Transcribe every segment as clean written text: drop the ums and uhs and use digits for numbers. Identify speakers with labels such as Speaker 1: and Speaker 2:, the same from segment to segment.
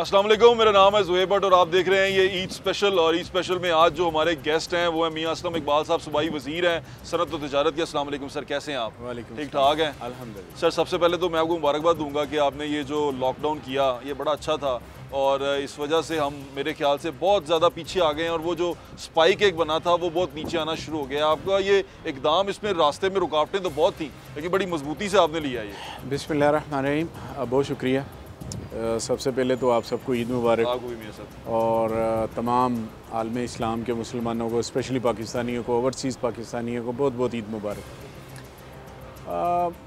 Speaker 1: अस्सलाम वालेकुम, मेरा नाम है ज़ुहैब भट्ट और आप देख रहे हैं ये ईद स्पेशल। और ईद स्पेशल में आज जो हमारे गेस्ट हैं वो है मियां असलम इकबाल साहब, सूबाई वज़ीर हैं सनअत और तिजारत के। अस्सलाम वालेकुम सर, कैसे हैं आप? ठीक ठाक हैं
Speaker 2: अल्हम्दुलिल्लाह।
Speaker 1: सर, सबसे पहले तो मैं आपको मुबारकबाद दूंगा कि आपने ये जो लॉकडाउन किया ये बड़ा अच्छा था और इस वजह से हम मेरे ख्याल से बहुत ज़्यादा पीछे आ गए हैं और वो जो स्पाइक एक बना था वो बहुत नीचे आना शुरू हो गया। आपका ये इकदाम, इसमें रास्ते में रुकावटें तो बहुत थी लेकिन बड़ी मजबूती से आपने लिया ये।
Speaker 2: बिस्मिल्लाहिर्रहमानिर्रहीम। बहुत शुक्रिया। सबसे पहले तो आप सबको ईद मुबारक।
Speaker 1: आपको भी मियां साहब
Speaker 2: और तमाम आलम इस्लाम के मुसलमानों को, स्पेशली पाकिस्तानियों को, ओवरसीज़ पाकिस्तानियों को बहुत बहुत ईद मुबारक।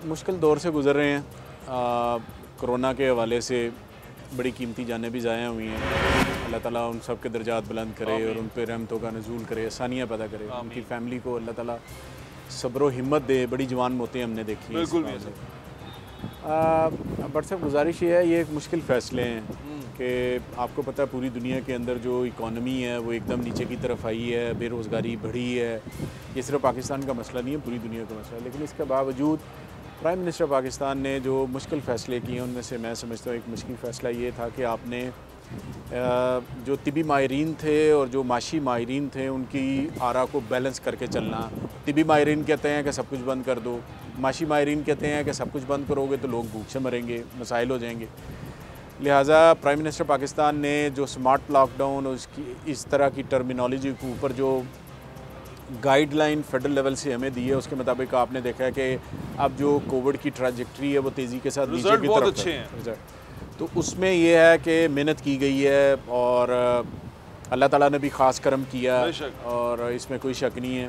Speaker 2: मुश्किल दौर से गुज़र रहे हैं। कोरोना के हवाले से बड़ी कीमती जानें भी ज़ाया हुई हैं। अल्लाह ताला उन सब के दर्जात बुलंद करे और उन पर रहमतों का नज़ूल करे, आसानियाँ पैदा करे। उनकी फ़ैमिली को अल्लाह ताला सब्र व हिम्मत दे। बड़ी जवान मौतें हमने देखी हैं।
Speaker 1: बिल्कुल
Speaker 2: बट सब गुजारिश ये है, ये एक मुश्किल फ़ैसले हैं कि आपको पता है पूरी दुनिया के अंदर जो इकॉनमी है वो एकदम नीचे की तरफ आई है, बेरोज़गारी बढ़ी है। ये सिर्फ पाकिस्तान का मसला नहीं है, पूरी दुनिया का मसला है। लेकिन इसके बावजूद प्राइम मिनिस्टर पाकिस्तान ने जो मुश्किल फ़ैसले किए उनमें से मैं समझता हूँ एक मुश्किल फ़ैसला ये था कि आपने जो तिबी माहिरीन थे और जो माशी माहिरीन थे उनकी आरा को बैलेंस करके चलना। तिबी माहिरीन कहते हैं कि सब कुछ बंद कर दो, माशी माहिरीन कहते हैं कि सब कुछ बंद करोगे तो लोग भूख से मरेंगे, मसाइल हो जाएंगे। लिहाजा प्राइम मिनिस्टर पाकिस्तान ने जो स्मार्ट लॉकडाउन और उसकी इस तरह की टर्मिनोलॉजी के ऊपर जो गाइडलाइन फेडरल लेवल से हमें दी है उसके मुताबिक आपने देखा है कि अब जो कोविड की ट्रैजेक्टरी है वो तेज़ी के साथ नीचे की तरफ
Speaker 1: अच्छे हैं।
Speaker 2: तो उसमें ये है कि मेहनत की गई है और अल्लाह ताला ने भी ख़ास करम किया और इसमें कोई शक नहीं है।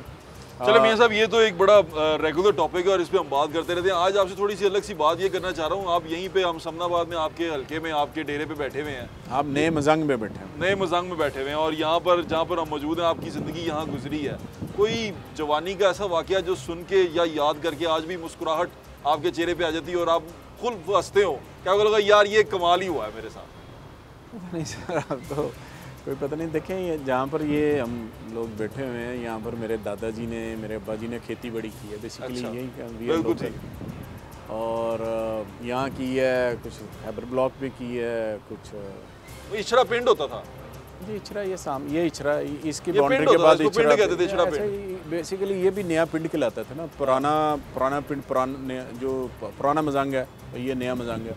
Speaker 1: चलो मियां साहब, ये तो एक बड़ा रेगुलर टॉपिक है और इस पे हम बात करते रहते हैं। आज आपसे थोड़ी सी अलग सी बात ये करना चाह रहा हूँ। आप यहीं पे हम समनाबाद में आपके हल्के में आपके डेरे पे बैठे हुए हैं।
Speaker 2: आप नए मजंग में बैठे हैं।
Speaker 1: नए मजंग में बैठे हुए हैं और यहाँ पर जहाँ पर हम मौजूद हैं आपकी ज़िंदगी यहाँ गुजरी है। कोई जवानी का ऐसा वाक़या जो सुन के या याद करके आज भी मुस्कुराहट आपके चेहरे पे आ जाती है और आप खुद हंसते हो? क्या लगा यार ये कमाल ही हुआ है मेरे साथ?
Speaker 2: नहीं सर, अब तो कोई पता नहीं। देखें, ये जहाँ पर ये हम लोग बैठे हुए हैं यहाँ पर मेरे दादाजी ने, मेरे अब्बा जी ने खेती बड़ी की है। बेसिकली यही
Speaker 1: बिल्कुल।
Speaker 2: और यहाँ की है, कुछ खैबर ब्लॉक में की है, कुछ
Speaker 1: इचरा पिंड होता था
Speaker 2: जी। इचरा ये इचरा इसकी बाउंड्री के बाद इचरा
Speaker 1: कहते थे। इचरा पिंड
Speaker 2: बेसिकली ये भी नया पिंड कहलाता था ना। पुराना पिंड, जो पुराना मजंग है ये नया मजंग है,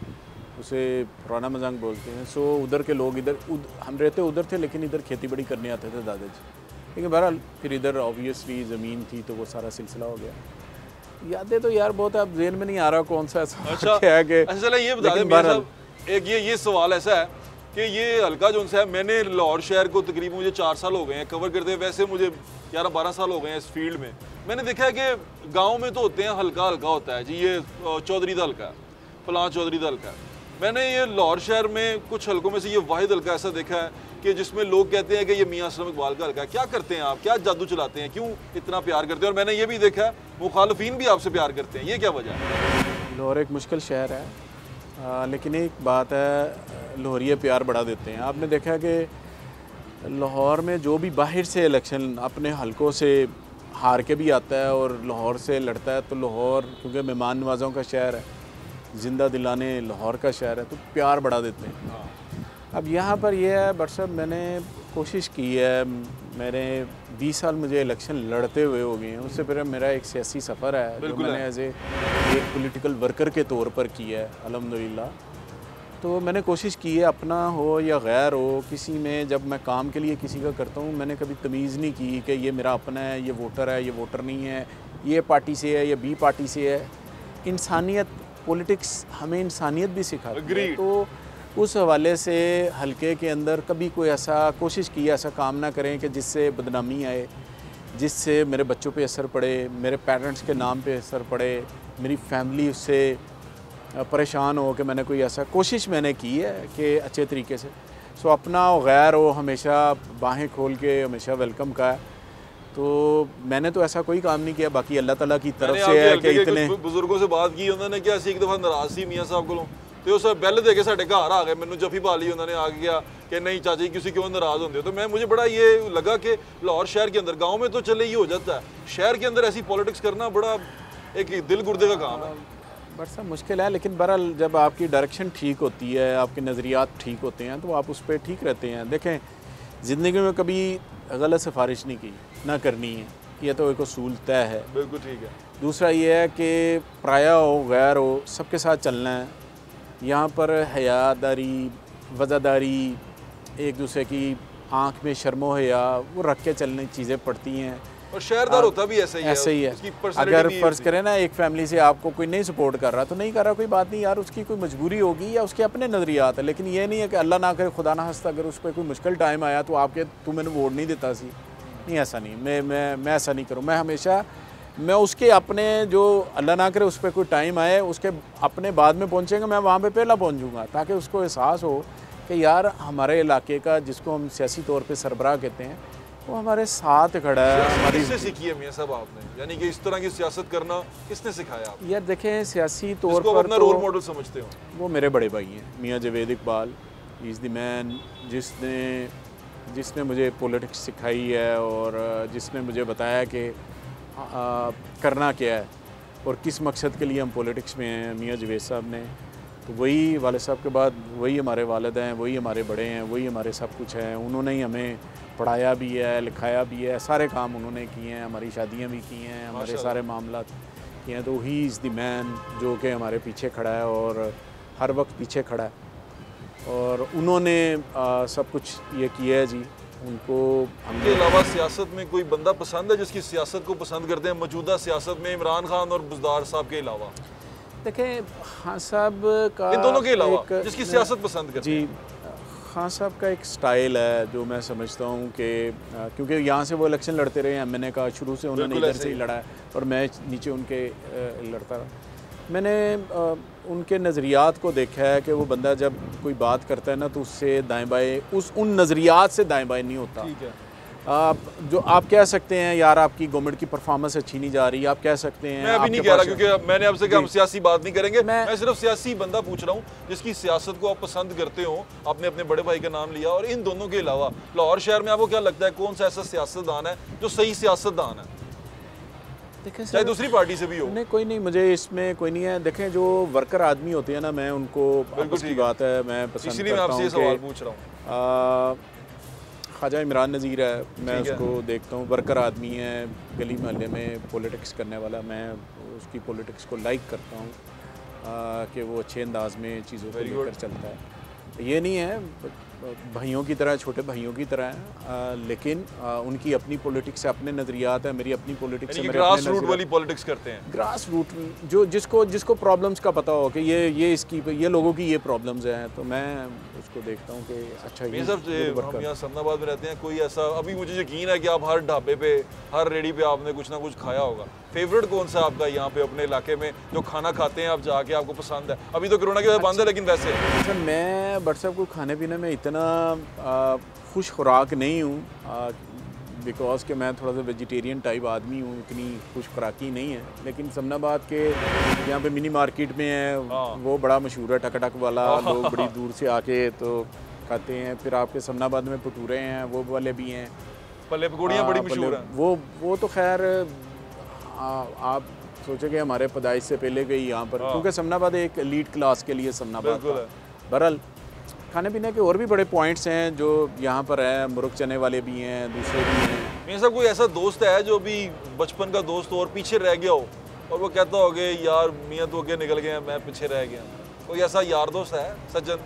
Speaker 2: उसे पुराना मजंग बोलते हैं। सो उधर के लोग हम रहते उधर थे लेकिन इधर खेती बड़ी करने आते थे दादाजी। लेकिन बहरहाल फिर इधर ऑब्वियसली ज़मीन थी तो वो सारा सिलसिला हो गया। यादें तो यार बहुत है, अब जेल में नहीं आ रहा कौन सा ऐसा क्या है कि
Speaker 1: अच्छा ये बता दें मियां साहब, एक ये सवाल ऐसा है कि ये हल्का जो है, मैंने लाहौर शहर को तकरीबन मुझे 4 साल हो गए हैं कवर करते हुए। वैसे मुझे 11-12 साल हो गए हैं इस फील्ड में। मैंने देखा है कि गाँव में तो होते हैं हल्का होता है जी, ये चौधरी दा हल्का है, फलां चौधरी दा हल्का है। मैंने ये लाहौर शहर में कुछ हल्कों में से ये वाहिद हल्का ऐसा देखा है कि जिसमें लोग कहते हैं कि ये मियां असलम इकबाल का हल्का है। क्या करते हैं आप, क्या जादू चलाते हैं, क्यों इतना प्यार करते हैं? और मैंने ये भी देखा है मुखालफीन भी आपसे प्यार करते हैं, ये क्या वजह है?
Speaker 2: लाहौर एक मुश्किल शहर है लेकिन एक बात है, लाहौरिये प्यार बढ़ा देते हैं। आपने देखा है कि लाहौर में जो भी बाहर से इलेक्शन अपने हल्कों से हार के भी आता है और लाहौर से लड़ता है तो लाहौर, क्योंकि मेहमान नवाज़ों का शहर है, ज़िंदा दिलाने लाहौर का शहर है, तो प्यार बढ़ा देते हैं। अब यहाँ पर यह है बट साहब, मैंने कोशिश की है, मैंने 20 साल मुझे इलेक्शन लड़ते हुए हो गए हैं। उससे पहले मेरा एक सियासी सफ़र है जो मैंने एज एक पॉलिटिकल वर्कर के तौर पर किया है अल्हम्दुलिल्लाह। तो मैंने कोशिश की है, अपना हो या गैर हो, किसी में जब मैं काम के लिए किसी का करता हूँ मैंने कभी तमीज़ नहीं की कि ये मेरा अपना है, ये वोटर नहीं है, ये पार्टी से है, ये बी पार्टी से है। इंसानियत, पॉलिटिक्स हमें इंसानियत भी सिखाती है। तो उस हवाले से हल्के के अंदर कभी कोई ऐसा कोशिश की, ऐसा काम ना करें कि जिससे बदनामी आए, जिससे मेरे बच्चों पे असर पड़े, मेरे पेरेंट्स के नाम पे असर पड़े, मेरी फैमिली उससे परेशान हो। कि मैंने कोई ऐसा कोशिश मैंने की है कि अच्छे तरीके से सो अपना और गैर हो हमेशा बाहें खोल के हमेशा वेलकम का है। तो मैंने तो ऐसा कोई काम नहीं किया, बाकी अल्लाह ताला की तरफ से है कि इतने
Speaker 1: बुजुर्गों से बात की, उन्होंने क्या एक दफ़ा नाराज़ सी मियां साहब को तो उस बैल दे के साढ़े घर आ गए, मैंने जफी पा ली, उन्होंने आ गया कि नहीं चाचा जी किसी क्यों नाराज़ होंगे हो। तो मुझे बड़ा ये लगा कि लाहौर शहर के अंदर, गाँव में तो चले ये हो जाता है, शहर के अंदर ऐसी पॉलिटिक्स करना बड़ा एक दिल गुर्दे का काम है।
Speaker 2: बड़ा सा मुश्किल है, लेकिन बहरहाल जब आपकी डायरेक्शन ठीक होती है, आपके नज़रियात ठीक होते हैं, तो आप उस पर ठीक रहते हैं। देखें, ज़िंदगी में कभी गलत सिफारिश नहीं की, ना करनी है, यह तो एक उसूल तय है।
Speaker 1: बिल्कुल ठीक है।
Speaker 2: दूसरा ये है कि पराया हो गैर हो सबके साथ चलना है। यहाँ पर हयादारी, वज़ादारी, एक दूसरे की आँख में शर्मो हया वो रख के चलने चीज़ें पड़ती हैं।
Speaker 1: और शहरदार होता भी ऐसा ही है।
Speaker 2: ऐसे ही है।
Speaker 1: उसकी personality
Speaker 2: अगर
Speaker 1: भी
Speaker 2: फ़र्ज़ करें ना, एक फैमिली से आपको कोई नहीं सपोर्ट कर रहा तो नहीं कर रहा, कोई बात नहीं यार, उसकी कोई मजबूरी होगी या उसके अपने नज़रियात है। लेकिन ये नहीं है कि अल्लाह ना करे, खुदा ना हंसता, अगर उस पर कोई मुश्किल टाइम आया तो आपके तू मैंने वोट नहीं देता सी, नहीं, ऐसा नहीं। मैं ऐसा नहीं करूँ। मैं हमेशा मैं उसके अपने, जो अल्लाह ना करे उस पर कोई टाइम आए, उसके अपने बाद में पहुँचेंगे, मैं वहाँ पर पहला पहुँचूँगा, ताकि उसको एहसास हो कि यार हमारे इलाके का, जिसको हम सियासी तौर पे सरबराह कहते हैं, वो हमारे साथ खड़ा है। हमारी
Speaker 1: किससे सीखी है मियां साहब आपने, यानी कि इस तरह की सियासत करना किसने सिखाया आपको?
Speaker 2: यार देखें, सियासी तौर
Speaker 1: जिसको आप
Speaker 2: पर
Speaker 1: अपना
Speaker 2: तो
Speaker 1: रोल मॉडल समझते हो?
Speaker 2: वो मेरे बड़े भाई हैं, Mian Javed Iqbal. Is the man जिसने मुझे पॉलिटिक्स सिखाई है और जिसने मुझे बताया कि करना क्या है और किस मकसद के लिए हम पॉलिटिक्स में हैं, मियां जावेद साहब ने। तो वही वाले साहब के बाद वही हमारे वालिद हैं, वही हमारे बड़े हैं, वही हमारे सब कुछ हैं। उन्होंने ही हमें पढ़ाया भी है, लिखाया भी है, सारे काम उन्होंने किए हैं, हमारी शादियां भी की हैं, हमारे सारे मामला किए हैं। तो ही इज़ द मैन जो कि हमारे पीछे खड़ा है और हर वक्त पीछे खड़ा है, और उन्होंने सब कुछ ये किया है जी। उनको
Speaker 1: हमके अलावा सियासत में कोई बंदा पसंद है जिसकी सियासत को पसंद करते हैं मौजूदा सियासत में, इमरान खान और बुज़दार साहब के अलावा?
Speaker 2: देखें, खान साहब का,
Speaker 1: इन दोनों के अलावा जिसकी सियासत पसंद करते
Speaker 2: जी,
Speaker 1: हैं।
Speaker 2: खान साहब का एक स्टाइल है जो मैं समझता हूँ कि क्योंकि यहाँ से वो इलेक्शन लड़ते रहे हैं, मैंने कहा शुरू से उन्होंने इधर से ही लड़ा है और मैं नीचे उनके लड़ता रहा। मैंने उनके नज़रियात को देखा है कि वो बंदा जब कोई बात करता है ना, तो उससे दाएं बाएं, उन नज़रियात से दाएं बाएं नहीं होता।
Speaker 1: ठीक है।
Speaker 2: जो आप कह सकते हैं यार आपकी गवर्नमेंट की परफॉर्मेंस अच्छी नहीं जा रही, आप कह सकते हैं।
Speaker 1: मैं अभी नहीं कह रहा, क्योंकि मैंने आपसे कहा हम सियासी बात नहीं करेंगे। मैं सिर्फ सियासी बंदा पूछ रहा हूँ जिसकी सियासत को आप पसंद करते हो। आपने अपने बड़े भाई का नाम लिया, और इन दोनों के अलावा लाहौर शहर में आपको क्या लगता है कौन सा ऐसा सियासतदान है जो सही सियासतदान है, चाहे दूसरी पार्टी से भी हो?
Speaker 2: नहीं, कोई नहीं, मुझे इसमें कोई नहीं है। देखें, जो वर्कर आदमी होते हैं ना, मैं उनको, आपस की बात है, मैं पसंद
Speaker 1: इसलिए मैं आपसे ये सवाल पूछ रहा हूँ।
Speaker 2: ख्वाजा इमरान नज़ीर है, मैं उसको देखता हूँ, वर्कर आदमी है, गली मोहल्ले में पॉलिटिक्स करने वाला। मैं उसकी पॉलिटिक्स को लाइक करता हूँ कि वो अच्छे अंदाज में चीज़ों को लेकर चलता है। ये नहीं है भाइयों की तरह, छोटे भाइयों की तरह है, लेकिन उनकी अपनी पॉलिटिक्स है, अपने नज़रियात है, मेरी अपनी पॉलिटिक्स है।
Speaker 1: ग्रास रूट वाली पॉलिटिक्स करते हैं।
Speaker 2: ग्रास रूट जो जिसको प्रॉब्लम्स का पता हो कि ये लोगों की ये प्रॉब्लम्स हैं, तो मैं उसको देखता हूँ कि अच्छा ये
Speaker 1: सब। हम यहाँ सन्नाबाद में रहते हैं, कोई ऐसा, अभी मुझे यकीन है कि आप हर ढाबे पे, हर रेडी पे आपने कुछ ना कुछ खाया होगा। फेवरेट कौन सा आपका यहाँ पे अपने इलाके में जो खाना खाते हैं आप जाके, आपको पसंद है? अभी तो कोरोना की वजह बंद है, लेकिन वैसे
Speaker 2: अच्छा, मैं बट साहब को खाने पीने में इतना खुश खुराक नहीं हूँ, बिकॉज कि मैं थोड़ा सा वेजिटेरियन टाइप आदमी हूँ, इतनी खुश खुराकी नहीं है। लेकिन समनाबाद के यहाँ पे मिनी मार्केट में है, वो बड़ा मशहूर है, टक वाला, लोग बड़ी दूर से आके तो खाते हैं। फिर आपके समनाबाद में भटूरे हैं, वो वाले भी हैं,
Speaker 1: पल्ले पकौड़ियाँ बड़ी मशहूर हैं।
Speaker 2: वो तो खैर आप सोचे कि हमारे पैदाइश से पहले गई यहाँ पर, क्योंकि समनाबाद एक एलीट क्लास के लिए समनाबाद था। बहरहाल खाने पीने के और भी बड़े पॉइंट्स हैं जो यहाँ पर है, मुर्ग चने वाले भी हैं, दूसरे भी हैं।
Speaker 1: मेरे साथ कोई ऐसा दोस्त है जो भी बचपन का दोस्त हो और पीछे रह गया हो, और वो कहता हो कि यार मियाँ तो आगे निकल गए, मैं पीछे रह गया? कोई ऐसा यार दोस्त है सज्जन?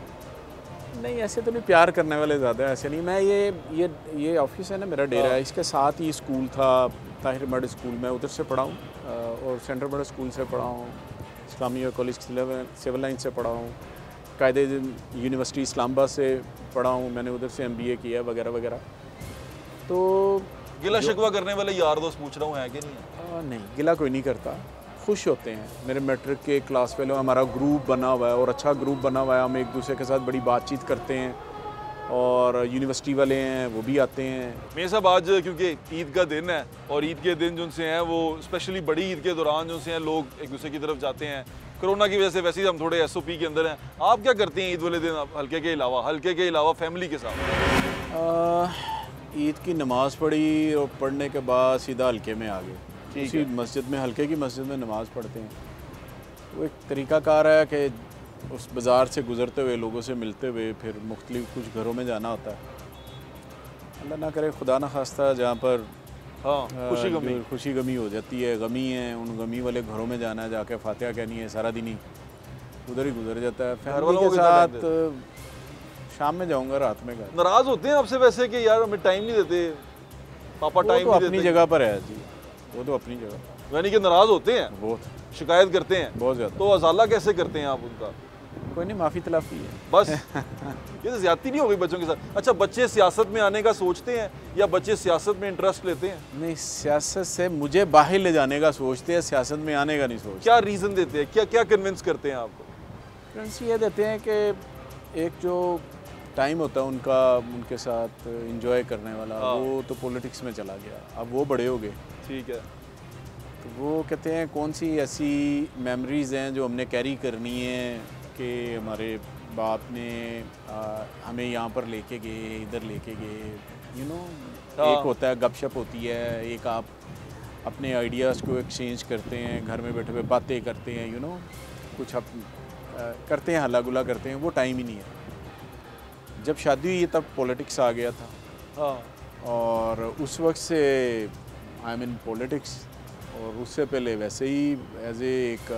Speaker 2: नहीं, ऐसे तो नहीं, प्यार करने वाले ज़्यादा ऐसे नहीं। मैं ये ऑफिस है ना, मेरा डेरा है, इसके साथ ही स्कूल था, ताहिर मर्ड स्कूल, में उधर से पढ़ा हूँ, और सेंट्रल मर्ड स्कूल से पढ़ा हूँ, इस्लामिया कॉलेज सिविल लाइन से पढ़ा हूँ, कायदे यूनिवर्सिटी इस्लामाबाद से पढ़ा हूँ, मैंने उधर से MBA किया वगैरह वगैरह। तो
Speaker 1: गिला शिकवा करने वाले यार दोस्त पूछ रहा हूँ, है कि नहीं है?
Speaker 2: नहीं, गिला कोई नहीं करता, खुश होते हैं। मेरे मैट्रिक के क्लास फेलो, हमारा ग्रुप बना हुआ है और अच्छा ग्रुप बना हुआ है, हम एक दूसरे के साथ बड़ी बातचीत करते हैं, और यूनिवर्सिटी वाले हैं वो भी आते हैं।
Speaker 1: मेरे साहब आज क्योंकि ईद का दिन है, और ईद के दिन जो से हैं वो स्पेशली बड़ी ईद के दौरान जो से हैं लोग एक दूसरे की तरफ जाते हैं। कोरोना की वजह से वैसे ही हम थोड़े SOP के अंदर हैं। आप क्या करते हैं ईद वाले दिन हल्के के अलावा फैमिली के साथ?
Speaker 2: ईद की नमाज़ पढ़ी और पढ़ने के बाद सीधा हल्के में आ गए, उसी मस्जिद में, हल्के की मस्जिद में नमाज़ पढ़ते हैं। वो एक तरीक़ाकार है कि उस बाज़ार से गुज़रते हुए लोगों से मिलते हुए फिर मुख्तलिफ कुछ घरों में जाना होता है। अल्लाह ना करे खुदा न खास्ता जहाँ पर खुशी गमी हो जाती है, गमी है, उन गमी वाले घरों में जाना है, जाके फातिहा कहनी है, सारा दिन ही उधर ही गुजर जाता है। फैमिली के साथ शाम में जाऊंगा, रात में घर।
Speaker 1: नाराज़ होते हैं आपसे वैसे कि यार हमें टाइम नहीं देते, पापा टाइम नहीं देते?
Speaker 2: अपनी जगह पर है जी, वो तो अपनी जगह।
Speaker 1: यानी कि नाराज़ होते हैं,
Speaker 2: बहुत
Speaker 1: शिकायत करते हैं
Speaker 2: बहुत ज़्यादा।
Speaker 1: तो अजाला कैसे करते हैं आप उनका?
Speaker 2: कोई नहीं, माफ़ी तलाफ़ी है
Speaker 1: बस। ये तो ज़्यादती नहीं हो गई बच्चों के साथ? अच्छा, बच्चे सियासत में आने का सोचते हैं या बच्चे सियासत में इंटरेस्ट लेते हैं?
Speaker 2: नहीं, सियासत से मुझे बाहर ले जाने का सोचते हैं, सियासत में आने का नहीं सोचते।
Speaker 1: क्या रीज़न देते हैं, क्या क्या कन्विंस करते हैं आपको?
Speaker 2: कन्विंस ये देते हैं कि एक जो टाइम होता है उनका उनके साथ इंजॉय करने वाला, वो तो पॉलिटिक्स में चला गया, अब वो बड़े हो गए।
Speaker 1: ठीक है।
Speaker 2: तो वो कहते हैं कौन सी ऐसी मेमोरीज़ हैं जो हमने कैरी करनी है कि हमारे बाप ने हमें यहाँ पर लेके गए, इधर लेके गए, यू नो। एक होता है गपशप होती है, एक आप अपने आइडियाज़ को एक्सचेंज करते हैं, घर में बैठे हुए बातें करते हैं, यू नो, कुछ आप करते हैं, हल्ला गुला करते हैं, वो टाइम ही नहीं है। जब शादी हुई तब पॉलिटिक्स आ गया था। और उस वक्त से आई एम इन पॉलिटिक्स, और उससे पहले वैसे ही एज एक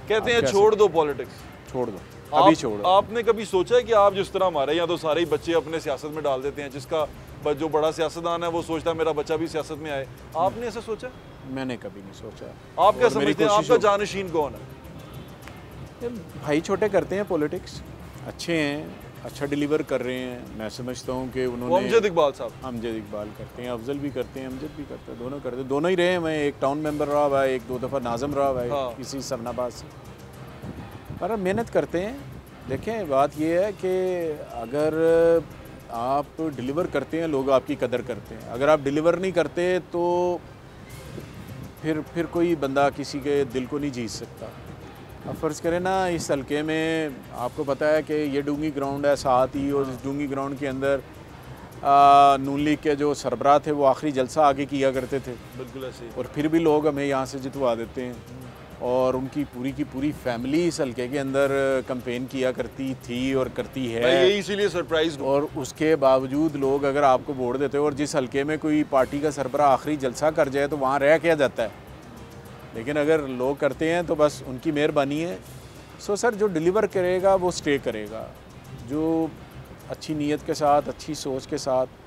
Speaker 1: कहते हैं छोड़ दो पॉलिटिक्स,
Speaker 2: छोड़ दो, अभी छोड़ो।
Speaker 1: आपने कभी सोचा है कि आप जिस तरह हमारे यहाँ तो सारे ही बच्चे अपने सियासत में डाल देते हैं, जिसका जो बड़ा सियासतदान है वो सोचता है मेरा बच्चा भी सियासत में आए, आपने ऐसा सोचा?
Speaker 2: मैंने कभी नहीं सोचा।
Speaker 1: आप क्या समझते हैं, आपका जानशीन कौन है?
Speaker 2: भाई छोटे करते हैं पॉलिटिक्स, अच्छे हैं, अच्छा डिलीवर कर रहे हैं। मैं समझता हूँ कि उन्होंने
Speaker 1: अमजद इकबाल साहब,
Speaker 2: अमजद इकबाल करते हैं, अफजल भी करते हैं, अमजद भी करते हैं, दोनों करते हैं, दोनों ही रहे हैं। मैं एक टाउन मेंबर रहा हुआ है, एक 2 दफ़ा नाज़म रहा हुआ है किसी सरनाबाद से, पर मेहनत करते हैं। देखें, बात ये है कि अगर आप डिलीवर करते हैं लोग आपकी कदर करते हैं, अगर आप डिलीवर नहीं करते तो फिर कोई बंदा किसी के दिल को नहीं जीत सकता। अब फ़र्ज़ करें ना, इस हल्के में आपको पता है कि ये डूंगी ग्राउंड है साथ ही, और इस डूंगी ग्राउंड के अंदर नून लीग के जो सरबराह थे वो आखिरी जलसा आगे किया करते थे।
Speaker 1: बिल्कुल ऐसे।
Speaker 2: और फिर भी लोग हमें यहाँ से जितवा देते हैं, और उनकी पूरी की पूरी फैमिली इस हल्के के अंदर कैंपेन किया करती थी और करती है।
Speaker 1: ये इसीलिए सरप्राइज।
Speaker 2: और उसके बावजूद लोग अगर आपको वोट देते हो और जिस हल्के में कोई पार्टी का सरबराह आखिरी जलसा कर जाए तो वहाँ रह क्या जाता है, लेकिन अगर लोग करते हैं तो बस उनकी मेहरबानी है। सो सर, जो डिलीवर करेगा वो स्टे करेगा, जो अच्छी नीयत के साथ, अच्छी सोच के साथ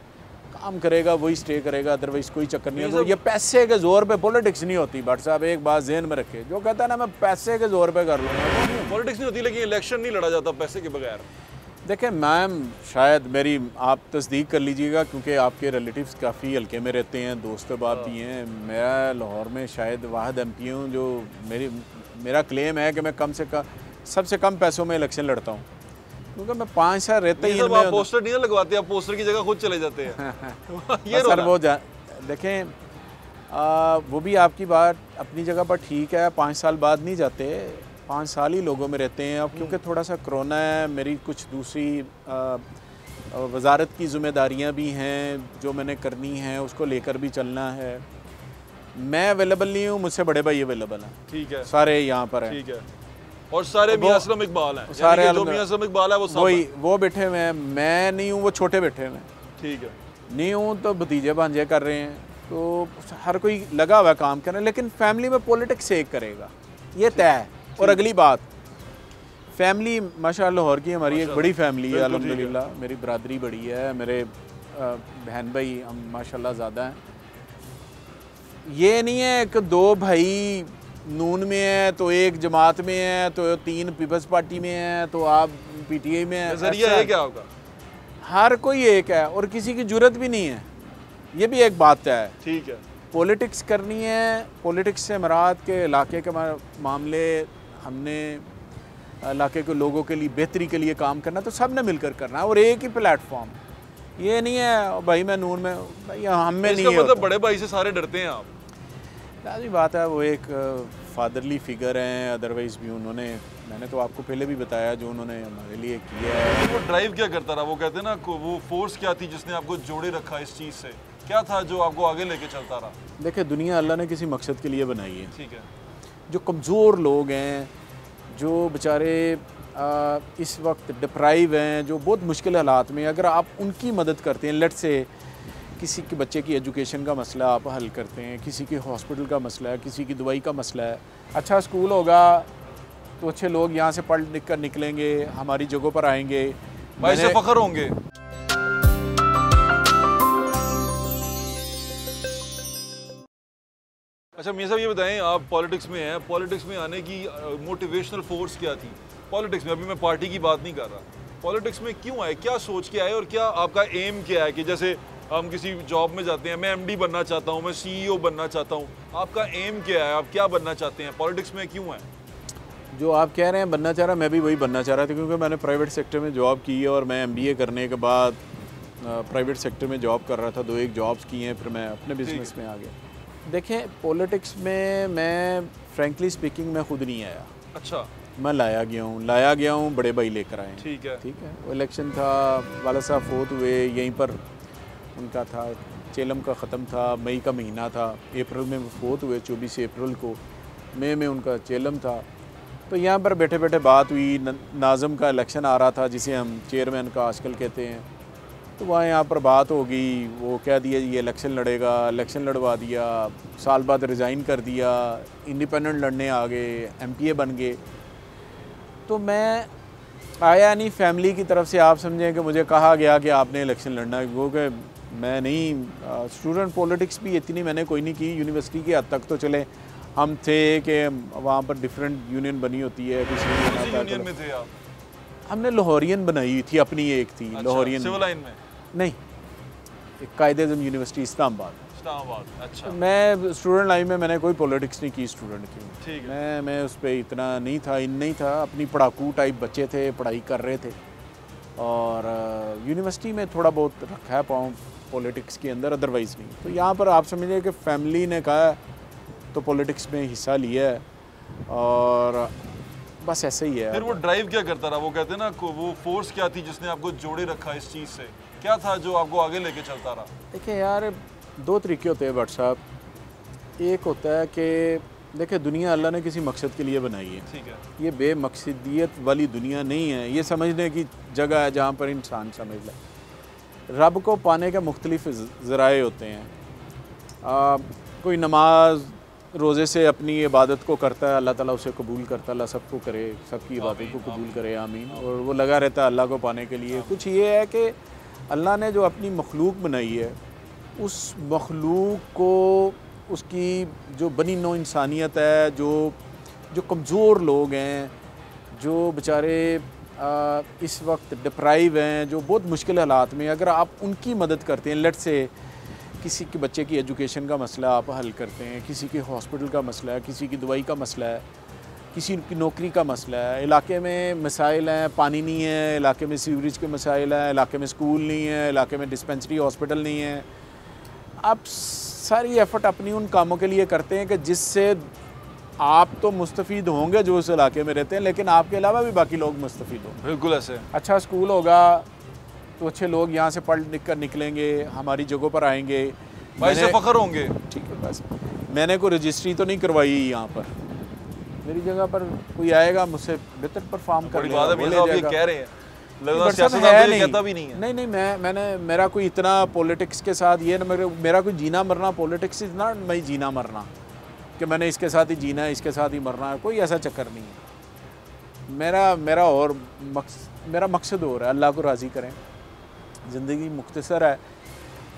Speaker 2: काम करेगा वही स्टे करेगा, अदरवाइज़ कोई चक्कर नहीं है। तो ये पैसे के ज़ोर पे पॉलिटिक्स नहीं होती। भट्ट साहब एक बात ज़हन में रखे, जो कहता है ना मैं पैसे के ज़ोर पे कर लूँगा,
Speaker 1: पॉलिटिक्स नहीं होती, लेकिन इलेक्शन नहीं लड़ा जाता पैसे के बगैर।
Speaker 2: देखें मैम, शायद मेरी आप तस्दीक कर लीजिएगा क्योंकि आपके रिलेटिव्स काफ़ी हल्के में रहते हैं, दोस्त बाप भी हैं। मैं लाहौर में शायद वाहिद MP हूँ जो मेरा क्लेम है कि मैं सबसे कम पैसों में इलेक्शन लड़ता हूँ, क्योंकि मैं 5 साल रहते ही।
Speaker 1: आप पोस्टर नहीं लगवाते, आप पोस्टर की जगह खुद चले जाते हैं।
Speaker 2: ये सर वो देखें, वो भी आपकी बात अपनी जगह पर ठीक है, 5 साल बाद नहीं जाते, 5 साल ही लोगों में रहते हैं। अब क्योंकि थोड़ा सा कोरोना है, मेरी कुछ दूसरी वजारत की ज़िम्मेदारियां भी हैं जो मैंने करनी है, उसको लेकर भी चलना है। मैं अवेलेबल नहीं हूँ, मुझसे बड़े भाई अवेलेबल हैं।
Speaker 1: ठीक है,
Speaker 2: सारे यहाँ पर हैं।
Speaker 1: ठीक है, और सारे मियां असलम इकबाल हैं,
Speaker 2: सारे
Speaker 1: जो मियां असलम इकबाल है
Speaker 2: वो बैठे हुए हैं। मैं नहीं हूँ, वो छोटे बैठे हुए हैं।
Speaker 1: ठीक है,
Speaker 2: नहीं हूँ तो भतीजे भांजे कर रहे हैं, तो हर कोई लगा हुआ काम करना, लेकिन फैमिली में पॉलिटिक्स एक करेगा, ये तय है। और अगली बात, फैमिली माशाअल्लाह लाहौर की हमारी एक बड़ी फैमिली है अल्हम्दुलिल्लाह। मेरी बरादरी बड़ी है, मेरे बहन भाई हम माशाअल्लाह ज़्यादा हैं। ये नहीं है कि 2 भाई नून में है तो एक जमात में है तो 3 पीपल्स पार्टी में है तो आप PTI में है।
Speaker 1: नजरिया है क्या आपका?
Speaker 2: हर कोई एक है और किसी की जुर्रत भी नहीं है, ये भी एक बात है।
Speaker 1: ठीक है,
Speaker 2: पॉलिटिक्स करनी है, पॉलिटिक्स से मराद के इलाके के मामले, हमने इलाके के लोगों के लिए बेहतरी के लिए काम करना, तो सब ने मिलकर करना है और एक ही प्लेटफॉर्म। ये नहीं है भाई मैं नून में, भाई हम में नहीं है।
Speaker 1: मतलब बड़े भाई से सारे डरते हैं आप?
Speaker 2: लाज़मी बात है, वो एक फादरली फिगर हैं, अदरवाइज़ भी मैंने तो आपको पहले भी बताया जो उन्होंने हमारे लिए किया है।
Speaker 1: वो ड्राइव क्या करता रहा, वो कहते हैं ना, वो फोर्स क्या थी जिसने आपको जोड़े रखा इस चीज़ से, क्या था जो आपको आगे लेके चलता रहा?
Speaker 2: देखिए, दुनिया अल्लाह ने किसी मकसद के लिए बनाई है।
Speaker 1: ठीक है,
Speaker 2: जो कमज़ोर लोग हैं, जो बेचारे इस वक्त डिप्राइव हैं, जो बहुत मुश्किल हालात में, अगर आप उनकी मदद करते हैं, लेट से किसी के बच्चे की एजुकेशन का मसला आप हल करते हैं, किसी के हॉस्पिटल का मसला है, किसी की दवाई का मसला है, अच्छा स्कूल होगा तो अच्छे लोग यहाँ से पढ़ लिख कर निकलेंगे, हमारी जगहों पर आएंगे,
Speaker 1: भाई से फख्र होंगे। अच्छा मियां साहब, ये बताएं, आप पॉलिटिक्स में हैं, पॉलिटिक्स में आने की मोटिवेशनल फोर्स क्या थी पॉलिटिक्स में? अभी मैं पार्टी की बात नहीं कर रहा, पॉलिटिक्स में क्यों आए, क्या सोच के आए, और क्या आपका एम क्या है? कि जैसे हम किसी जॉब में जाते हैं, मैं एमडी बनना चाहता हूँ, मैं सीईओ बनना चाहता हूँ, आपका एम क्या है, आप क्या बनना चाहते हैं, पॉलिटिक्स में क्यों है?
Speaker 2: जो आप कह रहे हैं बनना चाह रहा, मैं भी वही बनना चाह रहा था, क्योंकि मैंने प्राइवेट सेक्टर में जॉब की है और मैं एमबीए करने के बाद प्राइवेट सेक्टर में जॉब कर रहा था, 2-1 जॉब्स की हैं, फिर मैं अपने बिजनेस में आ गया। देखें, पॉलिटिक्स में मैं फ्रैंकली स्पीकिंग मैं खुद नहीं आया।
Speaker 1: अच्छा।
Speaker 2: मैं लाया गया हूँ, बड़े भाई लेकर आए।
Speaker 1: ठीक है।
Speaker 2: वो इलेक्शन था, वाला साहब फोत हुए, यहीं पर उनका था, चेलम का ख़त्म था, मई का महीना था, अप्रैल में वो फोत हुए, 24 अप्रैल को, मई में उनका चेलम था। तो यहाँ पर बैठे बैठे बात हुई, नाज़म का इलेक्शन आ रहा था, जिसे हम चेयरमैन का आजकल कहते हैं, तो वहाँ यहाँ पर बात हो गई, वो कह दिया ये इलेक्शन लड़ेगा, इलेक्शन लड़वा दिया, साल बाद रिज़ाइन कर दिया, इंडिपेंडेंट लड़ने आ गए, एमपीए बन गए। तो मैं आया नहीं, फैमिली की तरफ से आप समझें कि मुझे कहा गया कि आपने इलेक्शन लड़ना है, वो कि मैं नहीं, स्टूडेंट पॉलिटिक्स भी इतनी मैंने कोई नहीं की, यूनिवर्सिटी की हद तक तो चले हम थे कि वहाँ पर डिफरेंट यूनियन बनी होती है,
Speaker 1: किसी यूनियन में थे आप?
Speaker 2: हमने लाहौरियन बनाई थी, अपनी एक थी।
Speaker 1: अच्छा,
Speaker 2: लाहौरियन
Speaker 1: सिविल लाइन में
Speaker 2: नहीं, कायदे-ए-आज़म यूनिवर्सिटी इस्लामाबाद।
Speaker 1: अच्छा।
Speaker 2: मैं स्टूडेंट लाइफ में मैंने कोई पॉलिटिक्स नहीं की स्टूडेंट की।
Speaker 1: ठीक है।
Speaker 2: मैं उस पर इतना नहीं था, इन नहीं था, अपनी पढ़ाकू टाइप बच्चे थे, पढ़ाई कर रहे थे, और यूनिवर्सिटी में थोड़ा बहुत रखा है पाऊँ पॉलिटिक्स के अंदर, अदरवाइज़ नहीं। तो यहाँ पर आप समझिए कि फैमिली ने कहा तो पॉलिटिक्स में हिस्सा लिया है, और बस ऐसे ही है।
Speaker 1: फिर वो ड्राइव क्या करता रहा? वो कहते हैं ना, वो फोर्स क्या थी जिसने आपको जोड़े रखा इस चीज़ से? क्या था जो आपको आगे लेके चलता रहा?
Speaker 2: देखिए यार, 2 तरीके होते हैं भट्ट साहब। एक होता है कि देखिए, दुनिया अल्लाह ने किसी मकसद के लिए बनाई है।
Speaker 1: ठीक है।
Speaker 2: ये बेमकसदियत वाली दुनिया नहीं है, ये समझने की जगह है जहाँ पर इंसान समझ ले। रब को पाने के मुख्तलिफ ज़राए होते हैं। कोई नमाज रोज़े से अपनी इबादत को करता है, अल्लाह ताला उसे कबूल करता है, अल्लाह सबको करे, सबकी इबादत को कबूल करे, आमीन। और वो लगा रहता है अल्लाह को पाने के लिए। कुछ ये है कि अल्लाह ने जो अपनी मखलूक बनाई है, उस मखलूक को, उसकी जो बनी नौ इंसानियत है, जो कमज़ोर लोग हैं, जो बेचारे इस वक्त डिप्राइव हैं, जो बहुत मुश्किल हालात में, अगर आप उनकी मदद करते हैं, लेट से किसी के बच्चे की एजुकेशन का मसला आप हल करते हैं, किसी के हॉस्पिटल का मसला है, किसी की दवाई का मसला है, किसी की नौकरी का मसला है, इलाके में मसाइल हैं, पानी नहीं है, इलाके में सीवरेज के मसाइल हैं, इलाके में स्कूल नहीं है, इलाके में डिस्पेंसरी हॉस्पिटल नहीं है। आप सारी एफ़र्ट अपनी उन कामों के लिए करते हैं कि जिससे आप तो मुस्तफ़ीद होंगे जो उस इलाके में रहते हैं, लेकिन आपके अलावा भी बाकी लोग मुस्तफ़ीद होंगे।
Speaker 1: बिल्कुल ऐसे।
Speaker 2: अच्छा स्कूल होगा तो अच्छे लोग यहाँ से पढ़ लिख कर निकलेंगे, हमारी जगहों पर आएंगे,
Speaker 1: भाई से फख्र होंगे।
Speaker 2: ठीक है, बस मैंने कोई रजिस्ट्री तो नहीं करवाई यहाँ पर, मेरी जगह पर कोई आएगा मुझसे बेहतर परफॉर्म कर लेगा,
Speaker 1: ये कह रहे हैं, कहता भी नहीं है।
Speaker 2: नहीं, मैंने मेरा कोई इतना पॉलिटिक्स के साथ ये ना, मेरा कोई जीना मरना पॉलिटिक्स इज नॉट मैं जीना मरना कि मैंने इसके साथ ही जीना है, इसके साथ ही मरना है, कोई ऐसा चक्कर नहीं है। मेरा मकसद हो रहा है अल्लाह को राज़ी करें, ज़िंदगी मुख्तसर है।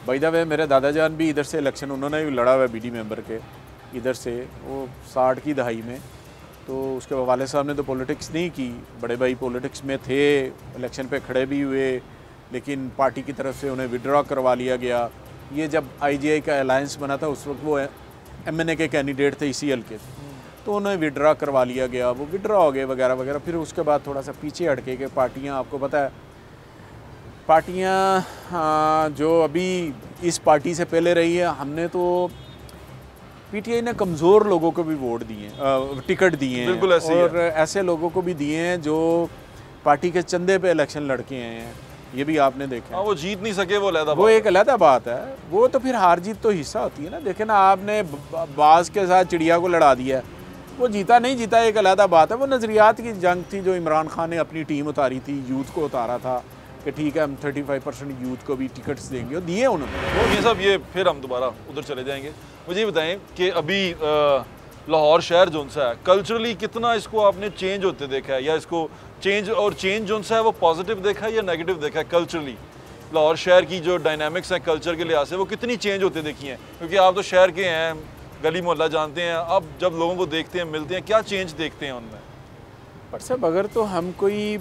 Speaker 2: बाय द वे मेरे दादा जान भी इधर से इलेक्शन उन्होंने भी लड़ा हुआ है, बीडी मेंबर के इधर से, वो 60 की दहाई में। तो उसके वाले साहब ने तो पॉलिटिक्स नहीं की, बड़े भाई पॉलिटिक्स में थे, इलेक्शन पे खड़े भी हुए, लेकिन पार्टी की तरफ से उन्हें विड्रॉ करवा लिया गया। ये जब IGI का अलायंस बना था उस वक्त वो MNA के कैंडिडेट थे इसी हल्के से, तो उन्हें विड्रॉ करवा लिया गया, वो विड्रॉ हो गए वगैरह वगैरह। फिर उसके बाद थोड़ा सा पीछे हटके कि पार्टियाँ, आपको पता है पार्टियाँ जो अभी इस पार्टी से पहले रही है, हमने तो PTI ने कमज़ोर लोगों को भी वोट दिए, टिकट दिए हैं, और ऐसे लोगों को भी दिए हैं जो पार्टी के चंदे पे इलेक्शन लड़के हैं, ये भी आपने देखा।
Speaker 1: वो जीत नहीं सके, वो
Speaker 2: एक अलग बात है, वो तो फिर हार जीत तो हिस्सा होती है ना। देखे ना, आपने बाज के साथ चिड़िया को लड़ा दिया, वो जीता नहीं जीता एक अलग बात है, वो नज़रियात की जंग थी जो इमरान खान ने अपनी टीम उतारी थी, यूथ को उतारा था कि ठीक है हम 35% यूथ को भी टिकट्स देंगे, और दिए उन्होंने।
Speaker 1: ये सब, ये फिर हम दोबारा उधर चले जाएंगे। मुझे बताएं कि अभी लाहौर शहर जो सा है कल्चरली कितना इसको आपने चेंज होते देखा है, या इसको चेंज जो सा है वो पॉजिटिव देखा है या नेगेटिव देखा है कल्चरली? लाहौर शहर की जो डायनामिक्स हैं कल्चर के लिहाज से वो कितनी चेंज होते देखी हैं? क्योंकि आप तो शहर के हैं, गली मोहल्ला जानते हैं, अब जब लोगों को देखते हैं, मिलते हैं, क्या चेंज देखते हैं उनमें?
Speaker 2: पर साहब अगर तो हम कोई